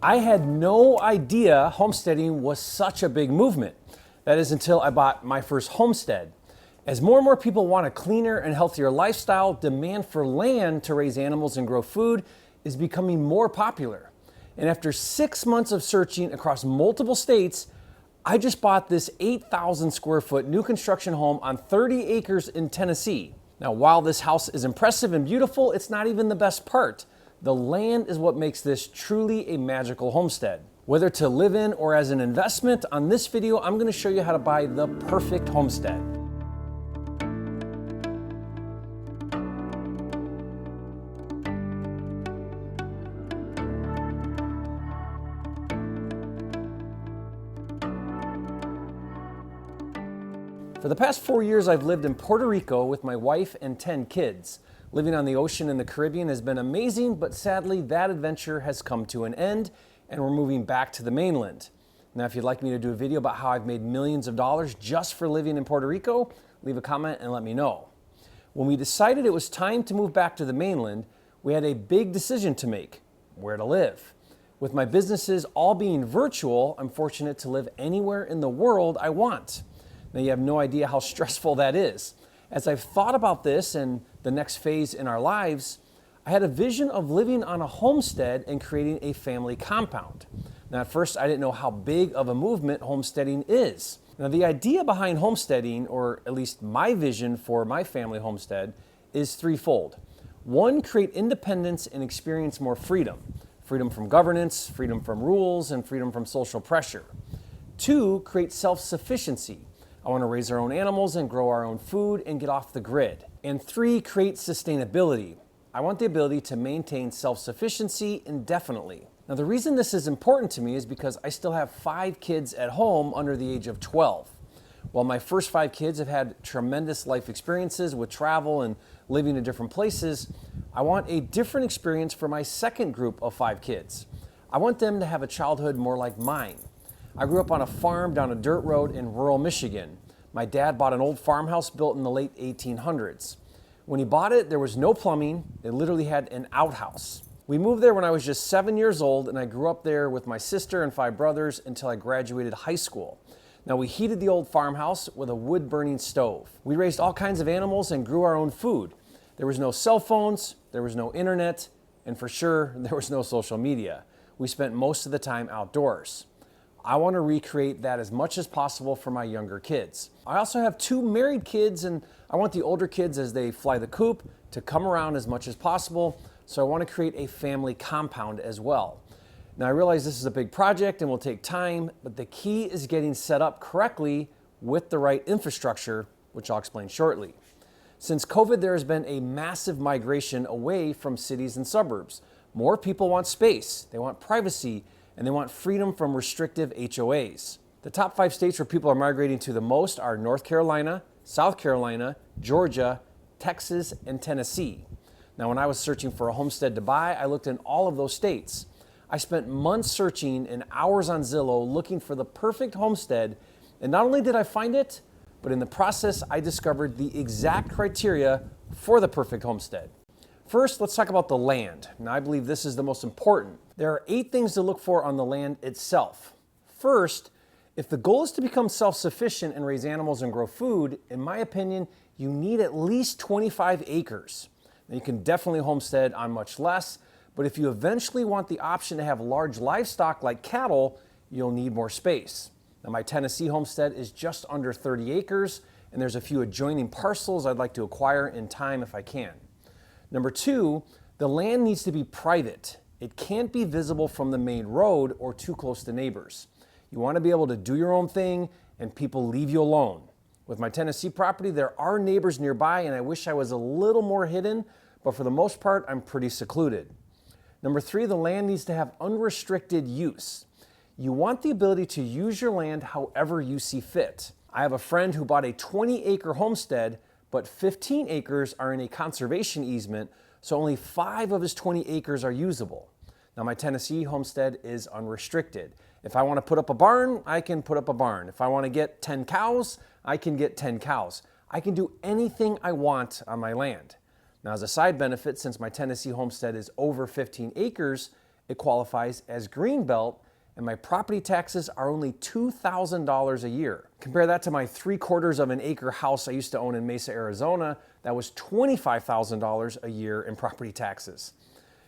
I had no idea homesteading was such a big movement. That is until I bought my first homestead. As more and more people want a cleaner and healthier lifestyle, demand for land to raise animals and grow food is becoming more popular. And after 6 months of searching across multiple states, I just bought this 8,000 square foot new construction home on 30 acres in Tennessee. Now, while this house is impressive and beautiful, it's not even the best part. The land is what makes this truly a magical homestead. Whether to live in or as an investment, on this video, I'm going to show you how to buy the perfect homestead. For the past 4 years, I've lived in Puerto Rico with my wife and 10 kids. Living on the ocean in the Caribbean has been amazing, but sadly, that adventure has come to an end, and we're moving back to the mainland. Now, if you'd like me to do a video about how I've made millions of dollars just for living in Puerto Rico, leave a comment and let me know. When we decided it was time to move back to the mainland, we had a big decision to make: where to live. With my businesses all being virtual, I'm fortunate to live anywhere in the world I want. Now, you have no idea how stressful that is. As I've thought about this and the next phase in our lives, I had a vision of living on a homestead and creating a family compound. Now, at first, I didn't know how big of a movement homesteading is. Now, the idea behind homesteading, or at least my vision for my family homestead, is threefold. One, create independence and experience more freedom. Freedom from governance, freedom from rules, and freedom from social pressure. Two, create self-sufficiency. I want to raise our own animals and grow our own food and get off the grid. And three, create sustainability. I want the ability to maintain self-sufficiency indefinitely. Now, the reason this is important to me is because I still have 5 kids at home under the age of 12. While my first 5 kids have had tremendous life experiences with travel and living in different places, I want a different experience for my second group of 5 kids. I want them to have a childhood more like mine. I grew up on a farm down a dirt road in rural Michigan. My dad bought an old farmhouse built in the late 1800s. When he bought it, there was no plumbing. It literally had an outhouse. We moved there when I was just 7 years old, and I grew up there with my sister and 5 brothers until I graduated high school. Now, we heated the old farmhouse with a wood-burning stove. We raised all kinds of animals and grew our own food. There was no cell phones, there was no internet, and for sure, there was no social media. We spent most of the time outdoors. I want to recreate that as much as possible for my younger kids. I also have 2 married kids, and I want the older kids, as they fly the coop, to come around as much as possible. So I want to create a family compound as well. Now, I realize this is a big project and will take time, but the key is getting set up correctly with the right infrastructure, which I'll explain shortly. Since COVID, there has been a massive migration away from cities and suburbs. More people want space, they want privacy, and they want freedom from restrictive HOAs. The top 5 states where people are migrating to the most are North Carolina, South Carolina, Georgia, Texas, and Tennessee. Now, when I was searching for a homestead to buy, I looked in all of those states. I spent months searching and hours on Zillow looking for the perfect homestead, and not only did I find it, but in the process, I discovered the exact criteria for the perfect homestead. First, let's talk about the land. Now, I believe this is the most important. There are 8 things to look for on the land itself. First, if the goal is to become self-sufficient and raise animals and grow food, in my opinion, you need at least 25 acres. Now, you can definitely homestead on much less, but if you eventually want the option to have large livestock like cattle, you'll need more space. Now, my Tennessee homestead is just under 30 acres, and there's a few adjoining parcels I'd like to acquire in time if I can. Number 2, the land needs to be private. It can't be visible from the main road or too close to neighbors. You want to be able to do your own thing and people leave you alone. With my Tennessee property, there are neighbors nearby, and I wish I was a little more hidden, but for the most part, I'm pretty secluded. Number 3, the land needs to have unrestricted use. You want the ability to use your land however you see fit. I have a friend who bought a 20-acre homestead, but 15 acres are in a conservation easement, so only 5 of his 20 acres are usable. Now, my Tennessee homestead is unrestricted. If I want to put up a barn, I can put up a barn. If I want to get 10 cows, I can get 10 cows. I can do anything I want on my land. Now, as a side benefit, since my Tennessee homestead is over 15 acres, it qualifies as Greenbelt, and my property taxes are only $2,000 a year. Compare that to my 3/4 of an acre house I used to own in Mesa, Arizona. That was $25,000 a year in property taxes.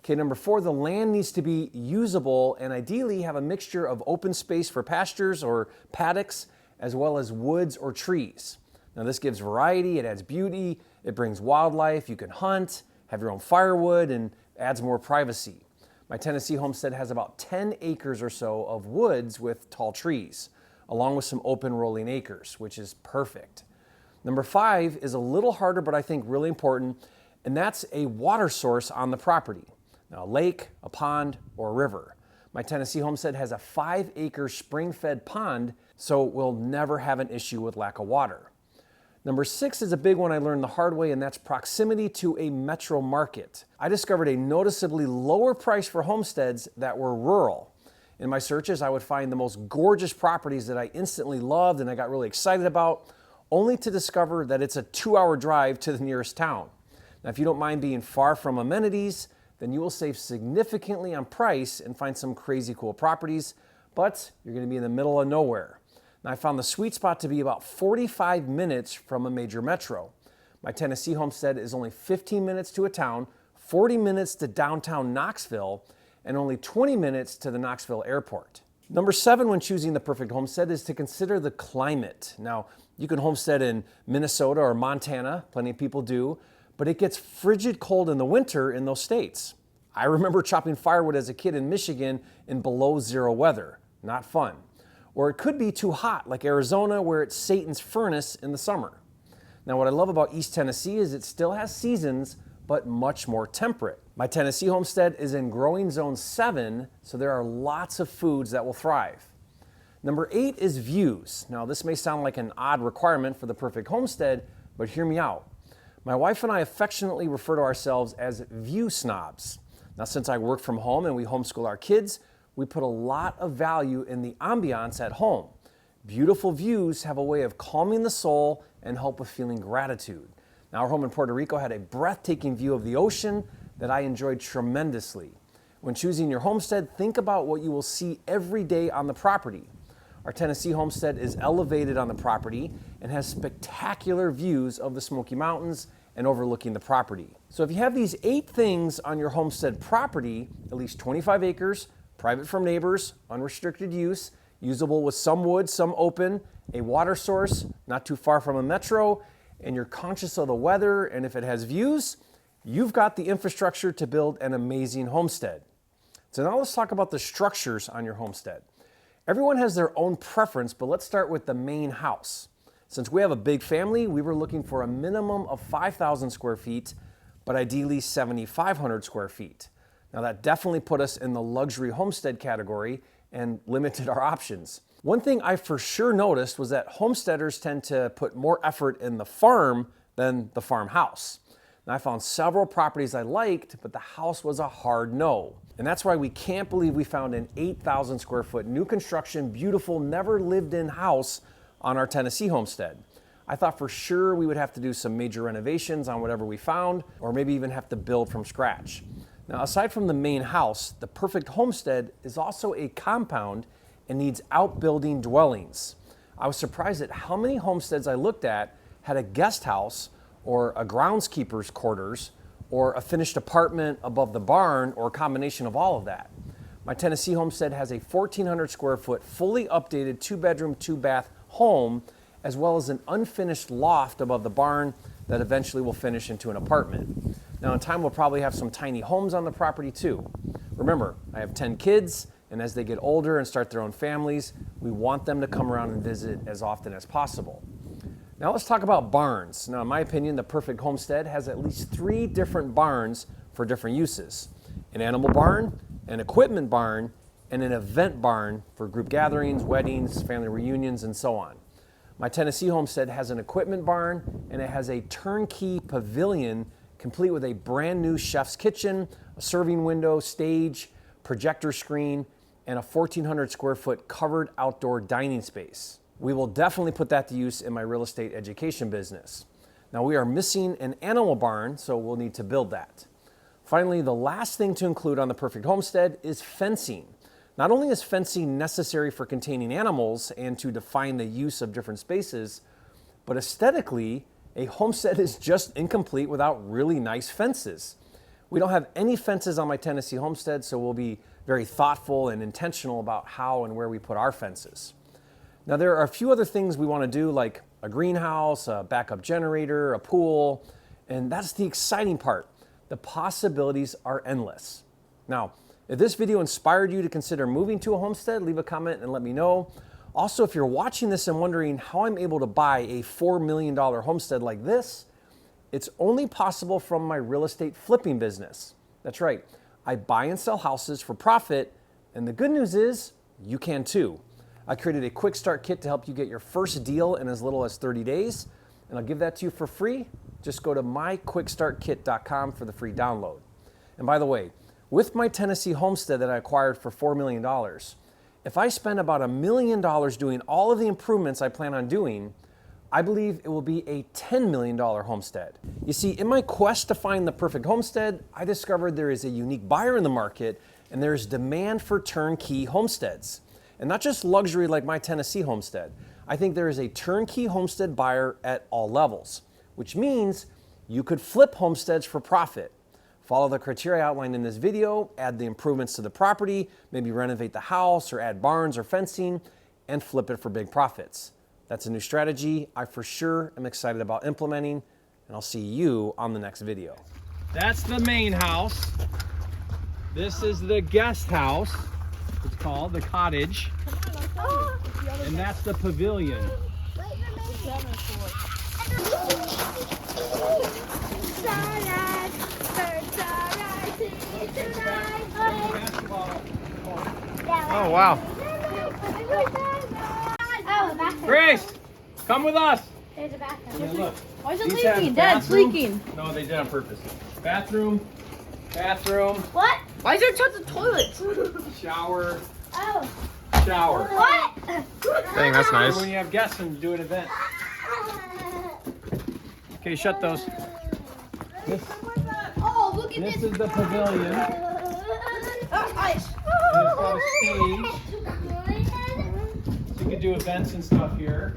Okay, number 4, the land needs to be usable and ideally have a mixture of open space for pastures or paddocks, as well as woods or trees. Now this gives variety, it adds beauty, it brings wildlife, you can hunt, have your own firewood, and adds more privacy. My Tennessee homestead has about 10 acres or so of woods with tall trees, along with some open rolling acres, which is perfect. Number 5 is a little harder, but I think really important, and that's a water source on the property. Now, a lake, a pond, or a river. My Tennessee homestead has a 5-acre spring-fed pond, so we'll never have an issue with lack of water. Number 6 is a big one I learned the hard way, and that's proximity to a metro market. I discovered a noticeably lower price for homesteads that were rural. In my searches, I would find the most gorgeous properties that I instantly loved and I got really excited about, only to discover that it's a 2-hour drive to the nearest town. Now, if you don't mind being far from amenities, then you will save significantly on price and find some crazy cool properties, but you're going to be in the middle of nowhere. Now, I found the sweet spot to be about 45 minutes from a major metro. My Tennessee homestead is only 15 minutes to a town, 40 minutes to downtown Knoxville, and only 20 minutes to the Knoxville airport. Number 7 when choosing the perfect homestead is to consider the climate. Now, you can homestead in Minnesota or Montana, plenty of people do, but it gets frigid cold in the winter in those states. I remember chopping firewood as a kid in Michigan in below zero weather. Not fun. Or it could be too hot, like Arizona, where it's Satan's furnace in the summer. Now, what I love about East Tennessee is it still has seasons, but much more temperate. My Tennessee homestead is in growing zone 7, so there are lots of foods that will thrive. Number 8 is views. Now, this may sound like an odd requirement for the perfect homestead, but hear me out. My wife and I affectionately refer to ourselves as view snobs. Now, since I work from home and we homeschool our kids, we put a lot of value in the ambiance at home. Beautiful views have a way of calming the soul and help with feeling gratitude. Now, our home in Puerto Rico had a breathtaking view of the ocean that I enjoyed tremendously. When choosing your homestead, think about what you will see every day on the property. Our Tennessee homestead is elevated on the property and has spectacular views of the Smoky Mountains and overlooking the property. So if you have these 8 things on your homestead property, at least 25 acres, private from neighbors, unrestricted use, usable with some wood, some open, a water source, not too far from a metro, and you're conscious of the weather, and if it has views, you've got the infrastructure to build an amazing homestead. So now let's talk about the structures on your homestead. Everyone has their own preference, but let's start with the main house. Since we have a big family, we were looking for a minimum of 5,000 square feet, but ideally 7,500 square feet. Now that definitely put us in the luxury homestead category and limited our options. One thing I for sure noticed was that homesteaders tend to put more effort in the farm than the farmhouse. Now I found several properties I liked, but the house was a hard no. And that's why we can't believe we found an 8,000 square foot new construction, beautiful, never lived in house on our Tennessee homestead. I thought for sure we would have to do some major renovations on whatever we found, or maybe even have to build from scratch. Now, aside from the main house, the perfect homestead is also a compound and needs outbuilding dwellings. I was surprised at how many homesteads I looked at had a guest house or a groundskeeper's quarters or a finished apartment above the barn or a combination of all of that. My Tennessee homestead has a 1,400 square foot fully updated 2-bedroom, 2-bath home, as well as an unfinished loft above the barn that eventually will finish into an apartment. Now in time, we'll probably have some tiny homes on the property too. Remember, I have 10 kids, and as they get older and start their own families, we want them to come around and visit as often as possible. Now let's talk about barns. Now in my opinion, the perfect homestead has at least 3 different barns for different uses. An animal barn, an equipment barn, and an event barn for group gatherings, weddings, family reunions, and so on. My Tennessee homestead has an equipment barn, and it has a turnkey pavilion complete with a brand new chef's kitchen, a serving window, stage, projector screen, and a 1,400 square foot covered outdoor dining space. We will definitely put that to use in my real estate education business. Now we are missing an animal barn, so we'll need to build that. Finally, the last thing to include on the perfect homestead is fencing. Not only is fencing necessary for containing animals and to define the use of different spaces, but aesthetically, a homestead is just incomplete without really nice fences. We don't have any fences on my Tennessee homestead, so we'll be very thoughtful and intentional about how and where we put our fences. Now, there are a few other things we want to do, like a greenhouse, a backup generator, a pool, and that's the exciting part. The possibilities are endless. Now, if this video inspired you to consider moving to a homestead, leave a comment and let me know. Also, if you're watching this and wondering how I'm able to buy a $4 million homestead like this, it's only possible from my real estate flipping business. That's right, I buy and sell houses for profit, and the good news is you can too. I created a Quickstart Kit to help you get your first deal in as little as 30 days, and I'll give that to you for free. Just go to myquickstartkit.com for the free download. And by the way, with my Tennessee homestead that I acquired for $4 million, if I spend about $1 million doing all of the improvements I plan on doing, I believe it will be a $10 million homestead. You see, in my quest to find the perfect homestead, I discovered there is a unique buyer in the market and there's demand for turnkey homesteads. And not just luxury like my Tennessee homestead. I think there is a turnkey homestead buyer at all levels, which means you could flip homesteads for profit. Follow the criteria outlined in this video, add the improvements to the property, maybe renovate the house or add barns or fencing, and flip it for big profits. That's a new strategy I for sure am excited about implementing, and I'll see you on the next video. That's the main house. This is the guest house. It's called the cottage. And that's the pavilion. Oh, wow. Grace, come with us. There's a bathroom. Yeah, look. Why is it These have leaking? Dad's bathroom. leaking. No, they did on purpose. Bathroom, bathroom, What? Why is there tons of toilets? shower, Oh. shower. What? Dang, that's nice. When you have guests and do an event. Okay, shut those. Oh, look at This this. is the pavilion. Oh, nice. And it's got a stage. So you can do events and stuff here.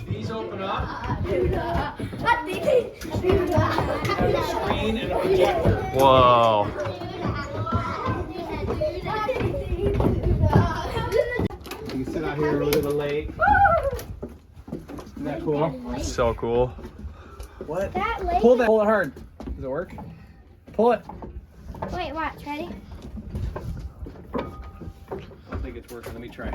These open up. You have a screen and a projector. Whoa. You can sit out here and look at the lake. Isn't that cool? So cool. What? That lake. Pull that. Pull it hard. Does it work? Pull it. Wait, watch. Ready? I don't think it's working. Let me try.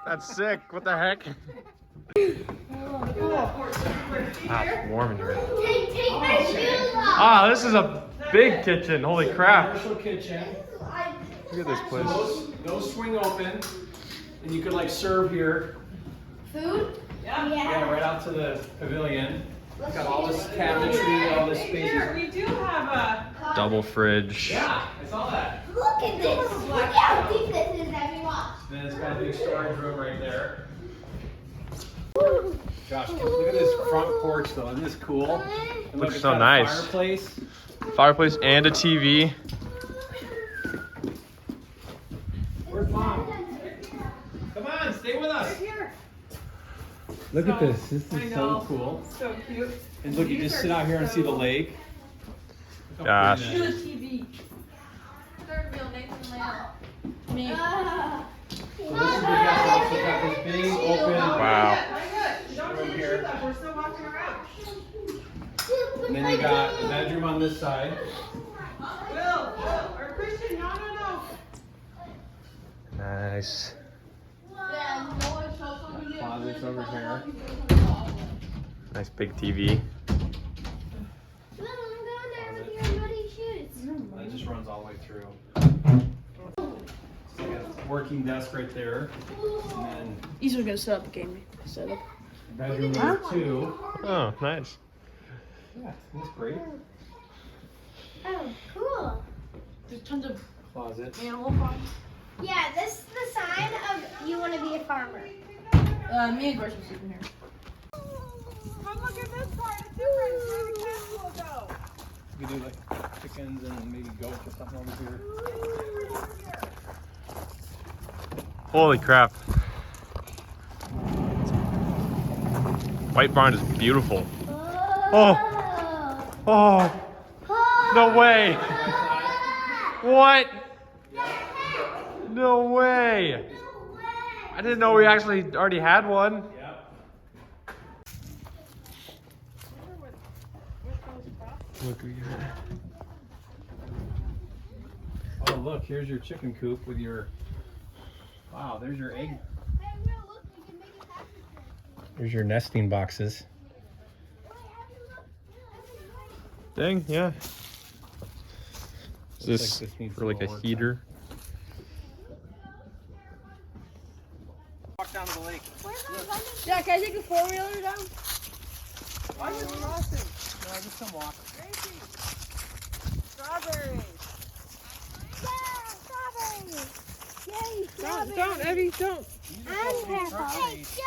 That's sick. What the heck? Ah, it's warm in here. Take my shoes off. Ah, this is a big kitchen. Holy crap. Commercial kitchen. Look at this place. Those swing open, and you could like serve here. Food? Yeah, right out to the pavilion. Got all this cabinetry, all this space. Here, we do have a. Double fridge. Yeah, I saw that. Look at this. Look how deep this is, everyone. Then it's got a big storage room right there. Josh, look at this front porch though. Isn't this cool? And look, Looks it's so got a nice. Fireplace. Fireplace and a TV. Where's Mom? Come on, stay with us. Here. Look at this. This I is know. so cool. So cute. And look, you just sit out here and see the lake. Look how Gosh. pretty that is. TV. Third wheel, Nathan Lamb. Me. So this is the guest house. We've got this big open Wow. Don't room take your here. shoes off. We're still walking around. And then you got a bedroom on this side. Will, or Christian, no. Nice. Closets over here. Nice big TV. Well, I'm going there with your muddy shoes. That just runs all the way through. So you got a working desk right there. And then He's gonna set up a gaming setup. bedroom number 2. Oh, nice. Yeah, that's great. Oh, cool. There's tons of Closet. animal farms. Yeah, this is the sign of you want to be a farmer. Me and Grace are sleeping here. Come look at this part. It's different. Where the cats will go. We do like chickens and maybe goats or something over here. Holy crap. White barn is beautiful. Oh. Oh. No way. What? No way. I didn't know we actually already had one. Yep. Look, we got Oh, look, here's your chicken coop with your. Wow, there's your egg. Here's your nesting boxes. Dang, yeah. Is Looks this like this needs for like a more work heater? Walk down to the lake. Yeah, can I take a 4-wheeler down? Why are you crossing? No, just come walk. Strawberries. Yay, Don't, Eddie, don't. I'm Grandpa. Hey, go!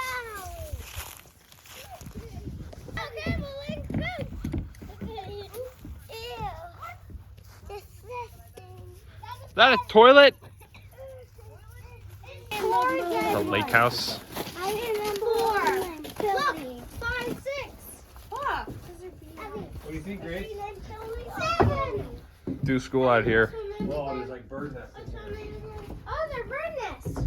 Okay, well, let's go. Ew. Disgusting. Is that a toilet? The The lake house. I remember 4. Look, 5, 6. What? What do you think, Grace? 7. Do school out here. Whoa, there's like bird nests in here. Oh, they're bird nests.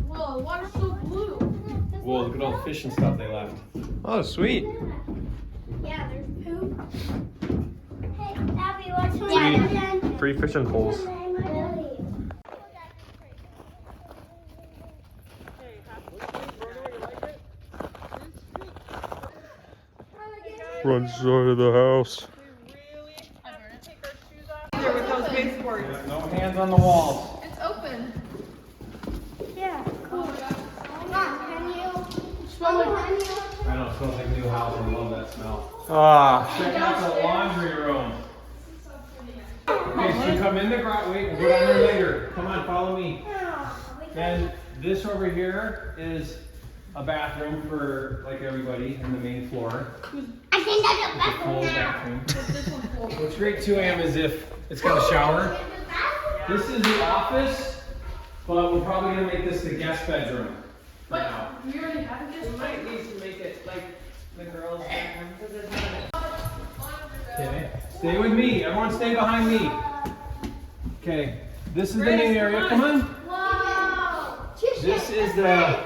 Whoa, the water's so blue. Whoa, look at all the fish and stuff they left. Oh, sweet. Yeah, there's poop. Hey, Abby, what's Free fishing poles. Front side of the house. There with those baseboards. No hands on the walls. It's open. Yeah, cool. Mom, can you? Smell like I know, it smells like a new house. I love that smell. Ah. Check out the laundry room. Okay, so you come in the garage. Wait, we'll go down there later. Come on, follow me. And this over here is a bathroom for like everybody in the main floor. I think that's a The full bathroom. What's great too, Am, is if it's got a shower. This is the office, but we're probably gonna make this the guest bedroom. For now. We already have a guest. Might need to make it like the girls' bedroom because there's not Okay, stay with me. Everyone stay behind me. Okay, this is the main area. Come on. Whoa! This is the,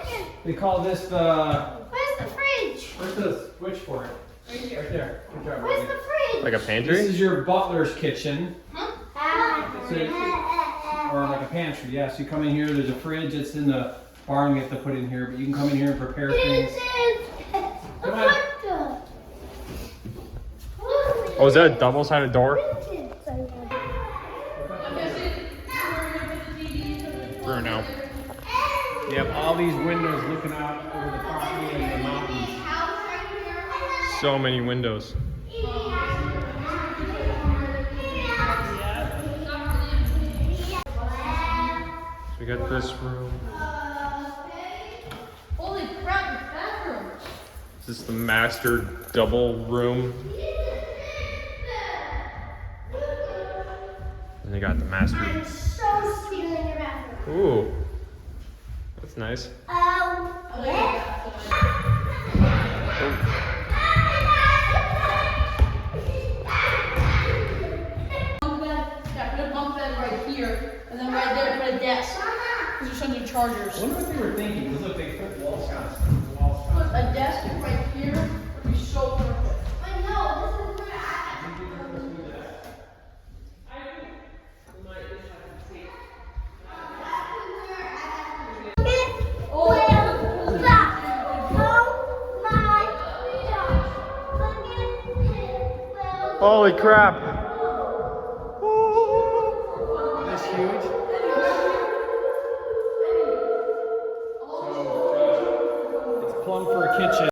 they call this the, Where's the fridge? where's the switch for it? Right there. Good job, Where's Robbie. the fridge? Like a This pantry? is your butler's kitchen, So or like a pantry. Yeah, so you come in here, there's a fridge that's in the barn we have to put in here, but you can come in here and prepare things. Come on. Oh, is that a double-sided door? Bruno. You have all these windows looking out over the property and the mountains. So many windows. We got this room. Holy crap, it's bathroom. This is the master double room. And they got the master. I'm so stealing your bathroom. Ooh. That's nice. Yeah, put a bunk bed right here, and then right there put a desk. These are tons of chargers. I wonder what they were thinking, because look, they put wall sconce. Put a desk right here would be so perfect. I know, this is where I Holy crap. This huge. So, it's plumb for a kitchen.